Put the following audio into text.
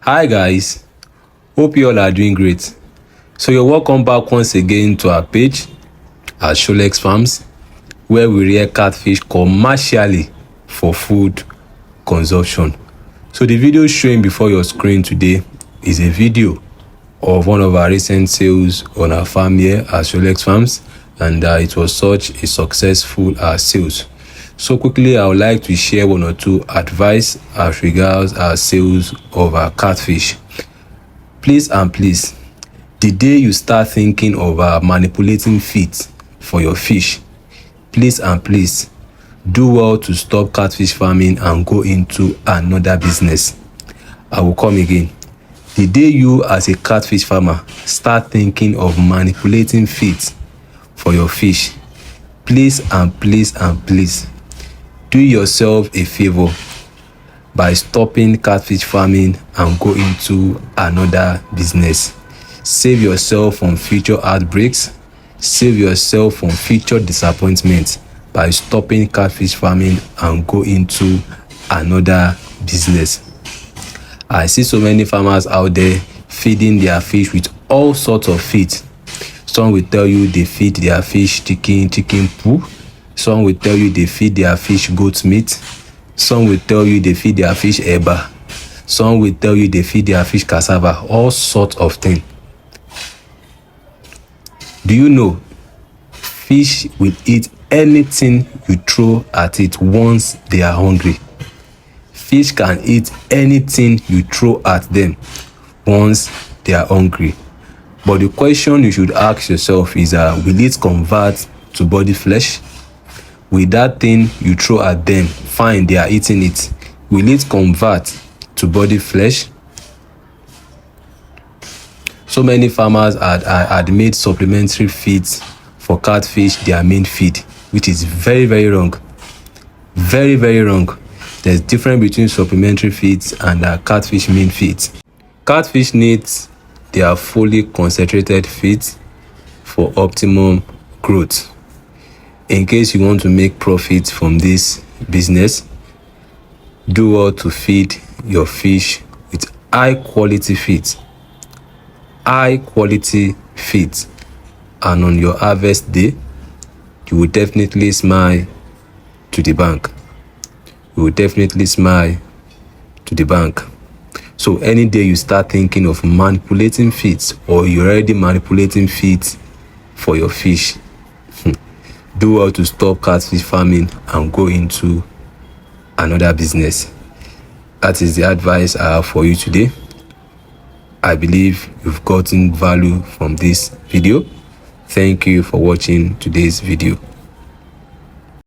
Hi guys, hope you all are doing great. So you're welcome back once again to our page at Sholex Farms, where we rear catfish commercially for food consumption. So the video showing before your screen today is a video of one of our recent sales on our farm here at Sholex Farms, and it was such a successful sales. So quickly, I would like to share one or two advice as regards our sales of our catfish. Please and please, the day you start thinking of manipulating feed for your fish, please and please do well to stop catfish farming and go into another business. I will come again. The day you as a catfish farmer start thinking of manipulating feed for your fish, please and please and please do yourself a favor by stopping catfish farming and go into another business. Save yourself from future outbreaks. Save yourself from future disappointment by stopping catfish farming and go into another business. I see so many farmers out there feeding their fish with all sorts of feed. Some will tell you they feed their fish chicken poo. Some will tell you they feed their fish goat meat. Some will tell you they feed their fish eba. Some will tell you they feed their fish cassava. All sorts of things. Do you know fish will eat anything you throw at it once they are hungry? Fish can eat anything you throw at them once they are hungry. But the question you should ask yourself is, will it convert to body flesh? With that thing you throw at them, fine, they are eating it. Will it convert to body flesh? So many farmers had made supplementary feeds for catfish their main feed, which is very, very wrong. Very, very wrong. There's difference between supplementary feeds and catfish main feeds. Catfish needs their fully concentrated feeds for optimum growth. In case you want to make profit from this business, do well to feed your fish with high quality feeds. High quality feeds. And on your harvest day, you will definitely smile to the bank. You will definitely smile to the bank. So any day you start thinking of manipulating feeds, or you're already manipulating feeds for your fish, do well to stop catfish farming and go into another business. That is the advice I have for you today. I believe you've gotten value from this video. Thank you for watching today's video.